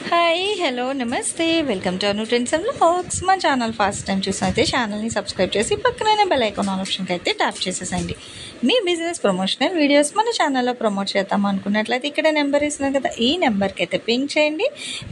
Hi hello నమస్తే welcome to Anu trends and vlogs. మా channel first time చూసినైతే ఛానల్ని subscribe చేసి పక్కనే బెల్ ఐకాన్ ఆప్షన్కి అయితే ట్యాప్ చేసేసండి. మీ బిజినెస్ ప్రమోషనల్ వీడియోస్ మన ఛానల్లో ప్రమోట్ చేద్దాం అనుకున్నట్లయితే ఇక్కడ నెంబర్ ఇస్తున్నాం కదా, ఈ నెంబర్కి అయితే పింక్ చేయండి.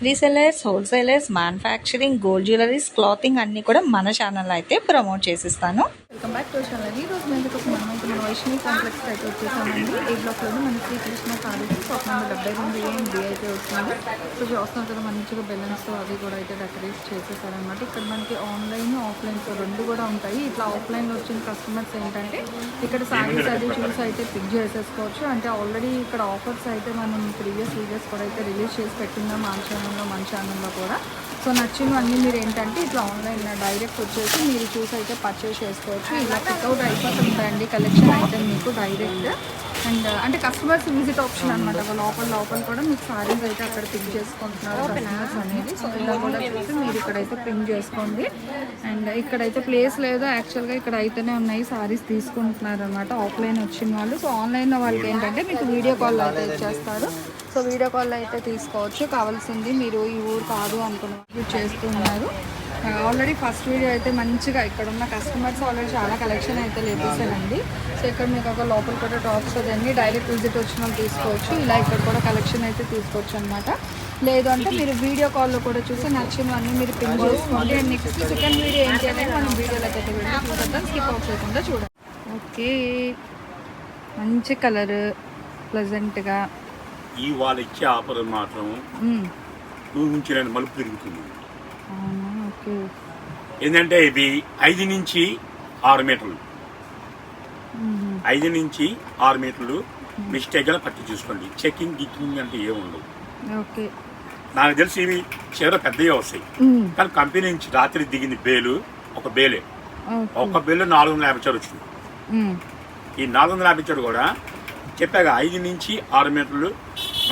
Resellers, wholesalers, manufacturing, gold jewelleries, clothing అన్నీ కూడా మన ఛానల్లో అయితే ప్రమోట్ చేసిస్తాను. Welcome back to channel. ఈ రోజు మనమైతే మన వైష్ణవి కాంప్లెక్స్ అయితే వచ్చేసామండి. ఏ బ్లాక్లోనే మన Srikrishna college shop number 72 D అయితే వస్తుంది. సో చూస్తున్నాం కదా, మంచిగా బెలూన్స్ అవి కూడా అయితే డెకరేట్ చేసేసారనమాట. ఇక్కడ మనకి ఆన్లైన్ ఆఫ్లైన్ రెండు కూడా ఉంటాయి. ఇట్లా ఆఫ్లైన్లో వచ్చిన కస్టమర్స్ ఏంటంటే ఇక్కడ శారీస్ అది చూసి అయితే పిక్ చేసేసుకోవచ్చు. అంటే ఆల్రెడీ ఇక్కడ ఆఫర్స్ అయితే మనం ప్రీవియస్ వీడియోస్ కూడా అయితే రిలీజ్ చేసి పెట్టిందాం మన ఛానల్లో కూడా. సో నచ్చినవన్నీ మీరు ఏంటంటే ఇట్లా ఆన్లైన్ డైరెక్ట్ వచ్చేసి మీరు చూసి అయితే పర్చేస్ చేసుకోవచ్చు. ఇలా పిక్అవుట్ అయిపోతుంటాయండి కలెక్షన్ అయితే మీకు డైరెక్ట్. అండ్ అంటే కస్టమర్స్ విజిట్ ఆప్షన్ అనమాట. లోపల కూడా మీకు సారీస్ అయితే అక్కడ పిక్ చేసుకుంటున్నారు కస్టమర్స్ అనేది. సో ఇలా కూడా చూసి మీరు ఇక్కడైతే పిక్ చేసుకోండి. అండ్ ఇక్కడైతే ప్లేస్ లేదు యాక్చువల్గా, ఇక్కడ అయితేనే ఉన్నాయి సారీస్ తీసుకుంటున్నారు అనమాట ఆఫ్లైన్ వచ్చిన వాళ్ళు. సో ఆన్లైన్లో వాళ్ళకి ఏంటంటే మీకు వీడియో కాల్ అయితే ఇచ్చేస్తారు. సో వీడియో కాల్ అయితే తీసుకోవచ్చు. కావాల్సింది మీరు ఈ ఊరు కాదు అనుకున్న చేస్తున్నారు. ఆల్రెడీ ఫస్ట్ వీడియో అయితే మంచిగా ఇక్కడ ఉన్న కస్టమర్స్ ఆల్రెడీ చాలా కలెక్షన్ అయితే లేపేసానండి. సో ఇక్కడ మీకు ఒక లోపల కూడా టాప్స్ అదన్నీ డైరెక్ట్ విజిట్ వచ్చిన వాళ్ళు తీసుకోవచ్చు. ఇలా ఇక్కడ కూడా కలెక్షన్ అయితే తీసుకోవచ్చు అనమాట. లేదు అంటే మీరు వీడియో కాల్లో కూడా చూసి నచ్చినవన్నీ మీరు పిన్ చేసుకోండి. అండ్ నెక్స్ట్ సెకండ్ వీడియో ఏంటి అనేది మనం వీడియోలో అయితే చూద్దాం, స్కిప్ ఆఫ్ చేయకుండా చూడండి. ఓకే, మంచి కలర్ ప్లెజెంట్గా. ఈ వాళ్ళు ఇచ్చే ఆఫర్ మాత్రం నుంచి మలుపు తిరుగుతుంది. ఏంటంటే ఇది 5 నుంచి 6 మీటర్లు, 5 నుంచి 6 మీటర్లు మిస్టేక్గా పట్టి చూసుకోండి. చెకింగ్ గిక్కింగ్ అంటే ఏముండదు. నాకు తెలిసి ఇవి చీర పెద్దగా వస్తాయి, కానీ కంపెనీ నుంచి రాత్రి దిగింది బేలు ఒక బేలే, ఒక బేలు 450 చీర వచ్చింది. ఈ 450 చీర కూడా చెప్పాక 5 నుంచి 6 మీటర్లు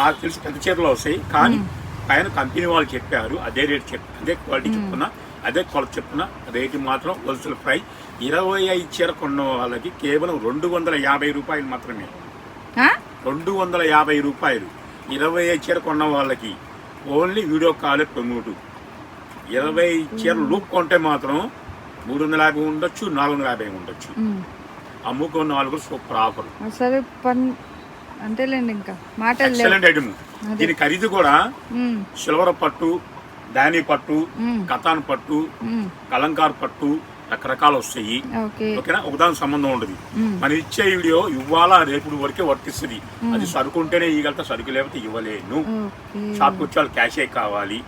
నాకు తెలిసి పెద్ద చీరలు వస్తాయి, కానీ పైన కంపెనీ వాళ్ళు చెప్పారు అదే రేట్ అదే క్వాలిటీ చెప్తున్నా, అదే కొలత చెప్తున్నా. రేటు మాత్రం హోల్సేల్ ప్రైస్ 25 చీర కొన్న వాళ్ళకి కేవలం 250 రూపాయలు మాత్రమే. 250 రూపాయలు 25 చీర కొన్న వాళ్ళకి ఓన్లీ వీడియో కాలే ప్రమోట్. 20 చీర లూప్ కొంటే మాత్రం 350 ఉండొచ్చు, 450 ఉండొచ్చు. అమ్ముకున్న వాళ్ళు కూడా సూపర్ ఆఫర్. అంతేలేండి, ఇంకా ఎక్సలెంట్ ఐటమ్. దీని ఖరీదు కూడా సిల్వర్ పట్టు, దాని పట్టు, కతాన్ పట్టు, కలంకార్ పట్టు రకరకాలు వస్తాయి. ఓకేనా, ఒకదాని సంబంధం ఉండదు. మనం ఇచ్చే వీడియో ఇవ్వాలా రేపు వరకే వర్తిస్తుంది. అది సరుకు ఉంటేనే ఇవ్వగలుగుతా, సరుకు లేకపోతే ఇవ్వలేను. షాప్కి వచ్చే వాళ్ళు క్యాషే కావాలి.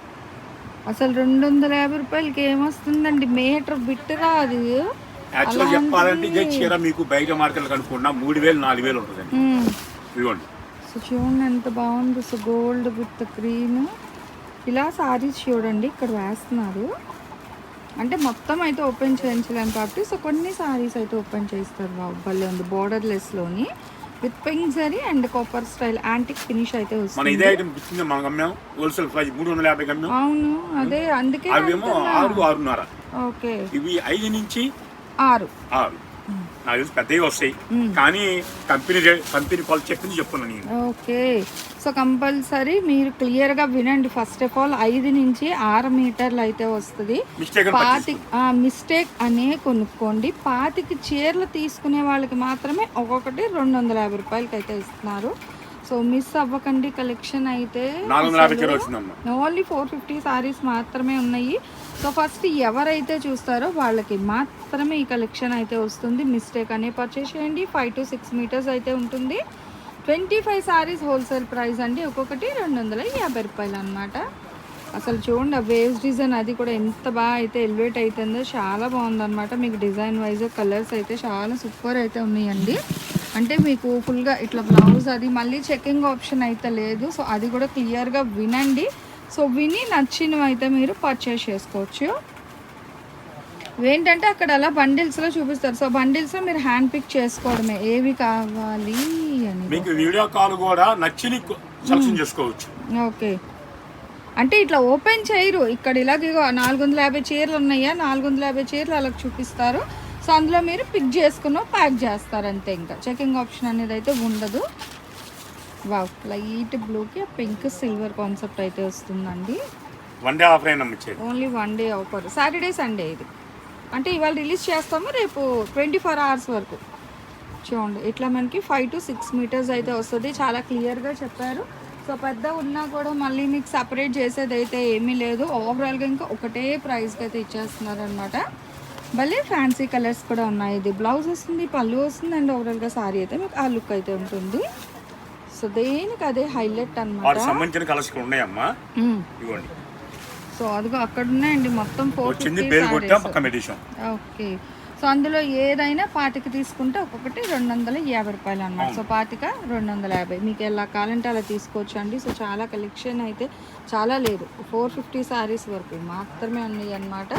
అసలు 250 రూపాయలకి ఏమొస్తుందండి మీటర్ బిట్టుగా. అది యాక్చువల్గా చెప్పాలంటే ఇదే చీర మీకు బయట మార్కెట్ కనుక్కున్నా 3000 4000 ఉంటుందండి. ఇవ్వండి. సో చూడండి ఎంత బాగుంది. సో గోల్డ్ విత్ క్రీమ్ ఇలా సారీస్ చూడండి ఇక్కడ వేస్తున్నారు. అంటే మొత్తం అయితే ఓపెన్ చేయించలేము కాబట్టి సో కొన్ని సారీస్ అయితే ఓపెన్ చేస్తారు. భలే ఉంది, బోర్డర్లెస్లోని with pink zari and copper style antique finish అయితే వస్తుంది. అవును, అదే అందుకే ఓకే. ఇవి 5 నుంచి 6 నాకు తెలిసి పెద్దవి వస్తాయి, కానీ కంపెనీ కాల్ చెప్పింది చెప్తున్నాను నేను. ఓకే, సో కంపల్సరీ మీరు క్లియర్ గా వినండి. ఫస్ట్ ఆఫ్ ఆల్ 5 నుంచి 6 మీటర్లు అయితే వస్తుంది. మిస్టేక్ అనే కొనుక్కోండి. 25 చీరలు తీసుకునే వాళ్ళకి మాత్రమే ఒక్కొక్కటి 250 రూపాయలకి అయితే ఇస్తున్నారు. సో మిస్ అవ్వకండి. కలెక్షన్ అయితే ఓన్లీ 450 సారీస్ మాత్రమే ఉన్నాయి. సో ఫస్ట్ ఎవరైతే చూస్తారో వాళ్ళకి మాత్రమే ఈ కలెక్షన్ అయితే వస్తుంది. మిస్టేక్ అనే పర్చేస్ చేయండి. 5 to 6 మీటర్స్ అయితే ఉంటుంది. 25 సారీస్ హోల్సేల్ ప్రైస్ అండి. ఒక్కొక్కటి 250 రూపాయలు అనమాట. అసలు చూడండి ఆ వేవ్స్ డిజైన్ అది కూడా ఎంత బాగా అయితే ఎలివేట్ అవుతుందో, చాలా బాగుందన్నమాట. మీకు డిజైన్ వైజ్ కలర్స్ అయితే చాలా సూపర్ అయితే ఉన్నాయండి. అంటే మీకు ఫుల్గా ఇట్లా బ్లౌజ్ అది మళ్ళీ చెకింగ్ ఆప్షన్ అయితే లేదు. సో అది కూడా క్లియర్గా వినండి. సో విని నచ్చినవి అయితే మీరు పర్చేస్ చేసుకోవచ్చు. ఏంటంటే అక్కడ అలా బండిల్స్లో చూపిస్తారు. సో బండిల్స్లో మీరు హ్యాండ్ పిక్ చేసుకోవడమే ఏవి కావాలి అని. మీకు వీడియో కాల్ కూడా నచ్చిని సెలెక్షన్ చేసుకోవచ్చు. ఓకే, అంటే ఇట్లా ఓపెన్ చేయరు. ఇక్కడ ఇలాగ 450 చీరలు ఉన్నాయా, 450 చీరలు అలా చూపిస్తారు. సో అందులో మీరు పిక్ చేసుకున్న ప్యాక్ చేస్తారు అంతే. ఇంకా చెకింగ్ ఆప్షన్ అనేది అయితే ఉండదు. వావ్, లైట్ బ్లూకి పింక్ సిల్వర్ కాన్సెప్ట్ అయితే వస్తుందండి. వన్ డే ఆఫర్ అయినా ఇచ్చేది. Only 1 day offer, Saturday Sunday ఇది. అంటే ఇవాళ రిలీజ్ చేస్తాము, రేపు 24 hours వరకు. చూడండి ఇట్లా మనకి 5 to 6 meters అయితే వస్తుంది. చాలా క్లియర్గా చెప్పారు. సో పెద్ద ఉన్నా కూడా మళ్ళీ మీకు సపరేట్ చేసేది అయితే ఏమీ లేదు. ఓవరాల్గా ఇంకా ఒకటే ప్రైస్కి అయితే ఇచ్చేస్తున్నారు అనమాట. భలే ఫ్యాన్సీ కలర్స్ కూడా ఉన్నాయి. ఇది బ్లౌజ్ వస్తుంది, పళ్ళు వస్తుంది, అండ్ ఓవరాల్గా సారీ అయితే మీకు ఆ లుక్ అయితే ఉంటుంది. సో దేనికి అదే హైలైట్ అనమాట. సంబంధించిన కలర్స్ ఉన్నాయమ్మా, ఇవ్వండి. సో అదిగో అక్కడ ఉన్నాయండి మొత్తం 450. ఓకే. సో అందులో ఏదైనా పాతికి తీసుకుంటే ఒక్కొక్కటి 250 రూపాయలు అనమాట. సో పాతిక 250, మీకు ఎలా కావాలంటే అలా తీసుకోవచ్చు అండి. సో చాలా కలెక్షన్ అయితే చాలా లేదు, 450 సారీస్ వరకు మాత్రమే ఉన్నాయి అనమాట.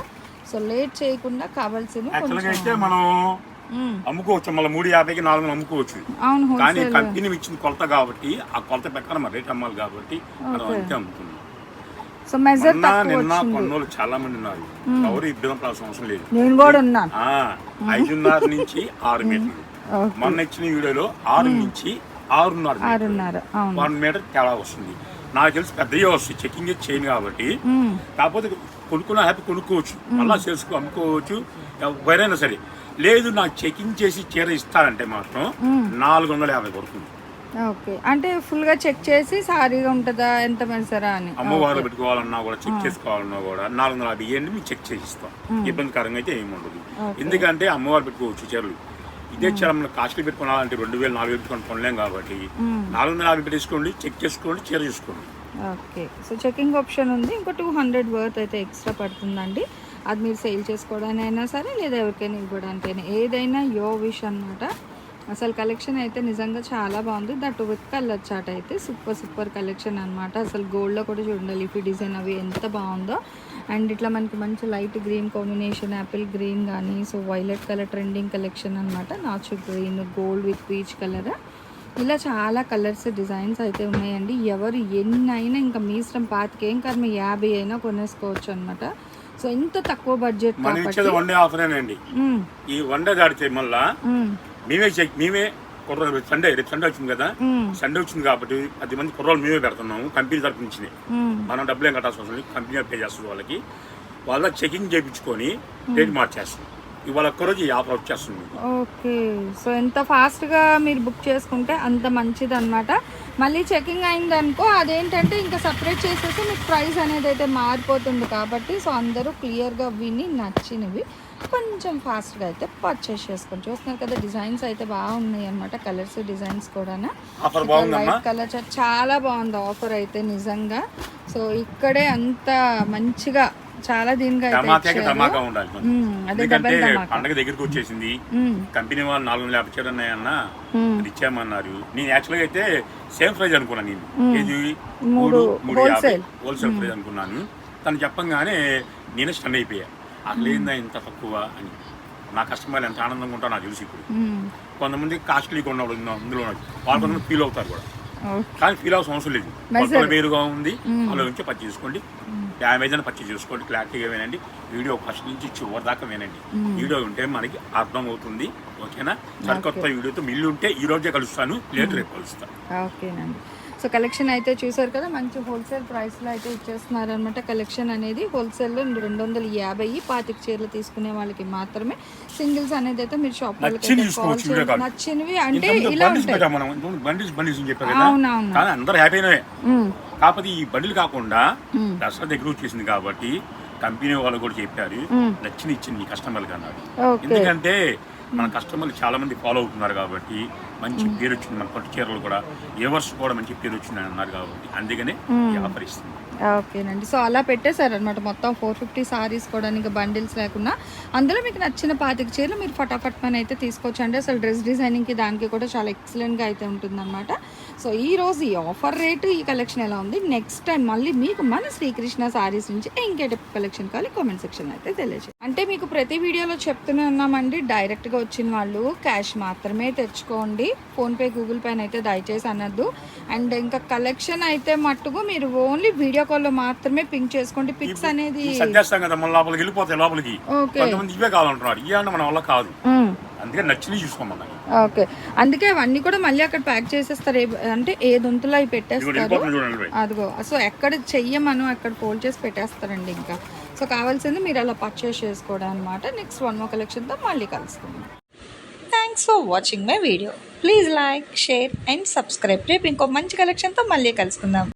సో లేట్ చేయకుండా కావాల్సిన మనం అమ్ముకోవచ్చు, మళ్ళీ 350కి 400 అమ్ముకోవచ్చు. అవును, కానీ కంపెనీ ఇచ్చిన కొలత కాబట్టి ఆ కొలత ప్రకారం రేట్ అమ్మాలి కాబట్టి మనం అంతే అమ్ముతున్నాం. సో మెజర్ నిన్న కొన్నోళ్ళు చాలా మంది ఉన్నారు, ఎవరు ఇబ్బంది పడాల్సిన అవసరం లేదు. నేను కూడా ఉన్నాను. 5.5 నుంచి 6 మీటర్లు. మొన్న ఇచ్చిన వీడియోలో 6 నుంచి 6.5 1 మీటర్ తేడా వస్తుంది. నాకు తెలిసి పెద్దగా వస్తుంది, చెకింగ్ చేయను కాబట్టి. కాకపోతే కొనుక్కున్న హ్యాపీ కొనుక్కోవచ్చు, మళ్ళీ సేల్స్కు అమ్ముకోవచ్చు, ఎవరైనా సరే. లేదు నాకు చెకింగ్ చేసి చీర ఇస్తారంటే మాత్రం 450 పడుతుంది. ఓకే, అంటే ఫుల్ గా చెక్ చేసి సారీగా ఉంటుందా ఎంత మెసరా అని. అమ్మవారు పెట్టుకోవాలన్నా కూడా చెక్ చేసుకోవాలన్నా కూడా 450 ఇవ్వండి, మీకు చెక్ చేసి ఇస్తాం. ఇబ్బందికరంగా అయితే ఏమి ఉండదు. ఎందుకంటే అమ్మవారు పెట్టుకోవచ్చు చీరలు. ఇదే చీర మనం కాస్ట్లీ పెట్టుకోవాలంటే 2000 4000 పెట్టుకొని కొనలేం కాబట్టి 450 పెట్టేసుకోండి, చెక్ చేసుకోండి, చీర చూసుకోండి. ఓకే. సో చెకింగ్ ఆప్షన్ ఉంది, ఇంకో 200 వర్త్ అయితే ఎక్స్ట్రా పడుతుందండి. అది మీరు సేల్ చేసుకోవడానికి అయినా సరే, లేదా ఎవరికైనా ఇవ్వడానికైనా, ఏదైనా యో విష్ అనమాట. అసలు కలెక్షన్ అయితే నిజంగా చాలా బాగుంది. దట్ విత్ కలర్ చాట్ అయితే సూపర్ కలెక్షన్ అనమాట. అసలు గోల్డ్లో కూడా చూడండి లీఫీ డిజైన్ అవి ఎంత బాగుందో. అండ్ ఇట్లా మనకి మంచి light green combination, apple green కానీ, so violet colour trending collection అనమాట. నాచు green, gold with peach colour, ఇలా చాలా కలర్స్ డిజైన్స్ అయితే ఉన్నాయండి. ఎవరు ఎన్నైనా ఇంకా మీ ఇష్టం, 25 ఏం కాదు, 50 అయినా కొనేసుకోవచ్చు అనమాట. సో ఇంత తక్కువ బడ్జెట్ కాబట్టి వన్ డే ఆఫరేనండి. ఈ వన్ డే దాడితే మళ్ళా మేమే కుర్రోలు రేపు సండే వచ్చింది కదా, సండే వచ్చింది కాబట్టి 10 మంది కుర్రోలు మేమే పెడుతున్నాము. కంపెనీ తరఫు నుంచి మనం డబ్బులు ఏం కట్టాల్సి వస్తుంది, కంపెనీ పే చేస్తుంది వాళ్ళకి. వాళ్ళ చెకింగ్ చేయించుకొని రేట్ మార్చేస్తుంది. ఇవాళ ఒక్కరోజు ఈ ఆఫర్ వచ్చేస్తుంది. ఓకే. సో ఎంత ఫాస్ట్గా మీరు బుక్ చేసుకుంటే అంత మంచిది అనమాట. మళ్ళీ చెకింగ్ అయిందనుకో అదేంటంటే ఇంకా సపరేట్ చేసేసి మీకు ప్రైస్ అనేది అయితే మారిపోతుంది కాబట్టి, సో అందరూ క్లియర్గా విని నచ్చినవి కొంచెం ఫాస్ట్గా అయితే పర్చేస్ చేసుకొని చూస్తున్నారు కదా. డిజైన్స్ అయితే బాగున్నాయి అనమాట, కలర్స్ డిజైన్స్ కూడా. లైట్ కలర్ చాలా బాగుంది ఆఫర్ అయితే నిజంగా. సో ఇక్కడే అంత మంచిగా చాలా దీనిగా పండగ దగ్గరికి వచ్చేసింది. కంపెనీ వాళ్ళు 450 చీరలు ఉన్నాయన్న ఇచ్చామన్నారు. నేను యాక్చువల్గా అయితే సేమ్ ప్రైజ్ అనుకున్నాను. నేను 350 హోల్సేల్ ప్రైజ్ అనుకున్నాను. తను చెప్పంగానే నేను స్టన్ అయిపోయా. అసలు ఏందా ఇంత తక్కువ అని. నా కస్టమర్లు ఎంత ఆనందంగా ఉంటారో నాకు తెలుసు. ఇప్పుడు కొంతమంది కాస్ట్లీ కొన్నవాళ్ళు అందులో వాళ్ళు కొంతమంది ఫీల్ అవుతారు కూడా, కానీ ఫీల్ అవ్వాల్సిన అవసరం లేదు. కొత్తలు వేరుగా ఉంది, అందులో నుంచి పర్చేజ్ చేసుకోండి, డ్యామేజ్ అని పర్చేజ్ చేసుకోండి. క్లారిటీగా వినండి, వీడియో ఫస్ట్ నుంచి చివరి దాకా వినండి. వీడియో ఉంటే మనకి అర్థం అవుతుంది. ఓకేనా? సరికొత్త వీడియోతో మిల్లు ఉంటే ఈ రోజే కలుస్తాను, లేటర్ రేపు కలుస్తాను. ఓకేనండి. సో కలెక్షన్ అయితే చూసారు కదా, మంచి హోల్సేల్ ప్రైస్లో అయితే ఇచ్చేస్తున్నారు అనమాట. కలెక్షన్ అనేది హోల్సేల్లో 250, 25 చీరలు తీసుకునే వాళ్ళకి మాత్రమే. సింగిల్స్ అనేది అయితే మీరు షాప్ నచ్చినవి అంటే ఇలా ఉంటాయి. అవునవును, అందరూ హ్యాపీనే. కాకపోతే ఈ బండిలు కాకుండా దసరా దగ్గర వచ్చేసింది కాబట్టి కంపెనీ వాళ్ళు కూడా చెప్పారు నచ్చిన ఇచ్చింది మీ కస్టమర్లు అన్నారు. ఎందుకంటే మన కస్టమర్లు చాలా మంది ఫాలో అవుతున్నారు కాబట్టి మంచి పేరు వచ్చింది. మన పట్టు చీరలు కూడా ఏవర్స్ కూడా మంచి పేరు వచ్చింది అన్నారు కాబట్టి అందుకనే ఆఫర్ ఇస్తుంది. ఓకేనండి. సో అలా పెట్టేశారనమాట మొత్తం 450 సారీస్ కూడా, ఇంకా బండిల్స్ లేకుండా. అందులో మీకు నచ్చిన 25 చీరలు మీరు ఫటాఫట్ పని అయితే తీసుకోవచ్చు అండి. అసలు డ్రెస్ డిజైనింగ్కి దానికి కూడా చాలా ఎక్సలెంట్గా అయితే ఉంటుందన్నమాట. సో ఈ రోజు ఈ ఆఫర్ రేటు, ఈ కలెక్షన్ ఎలా ఉంది, నెక్స్ట్ టైం మళ్ళీ మీకు మన శ్రీకృష్ణ సారీస్ నుంచి ఇంకే టైప్ కలెక్షన్ కావాలి కామెంట్ సెక్షన్ అయితే తెలియజేయండి. అంటే మీకు ప్రతి వీడియోలో చెప్తూనే ఉన్నామండి, డైరెక్ట్గా వచ్చిన వాళ్ళు క్యాష్ మాత్రమే తెచ్చుకోండి, ఫోన్పే గూగుల్ పే అయితే దయచేసి అనద్దు. అండ్ ఇంకా కలెక్షన్ అయితే మట్టుకు మీరు ఓన్లీ వీడియో కాల్లో మాత్రమే పింక్ చేసుకోండి. పిక్స్ అనేది సజెస్తాం కదా, మన లోపలికి వెళ్ళిపోతాయి. లోపలికి కొంతమంది ఇవే కావాలంటున్నారు, ఇవే మన వల్ల కాదు. అందుకే నచ్చినవి చూసుకోమన్నాను. ఓకే, అందుకే అవన్నీ కూడా మళ్ళీ అక్కడ ప్యాక్ చేసేస్తారు. అంటే ఏ దొంతులో అవి పెట్టేస్తారు. చూడండి అదిగో, సో ఎక్కడ చెయ్యమను అక్కడ ఫోల్డ్ చేసి పెట్టేస్తారండి. ఇంకా సో కావాల్సింది మీరు అలా పర్చేస్ చేసుకోవడం అనమాట. నెక్స్ట్ వన్ మోర్ కలెక్షన్తో మళ్ళీ కలుసుకుందాం. Thanks for watching my video. Please like, share and subscribe. రేపు ఇంకో మంచి కలెక్షన్తో మళ్ళీ కలుసుకుందాం.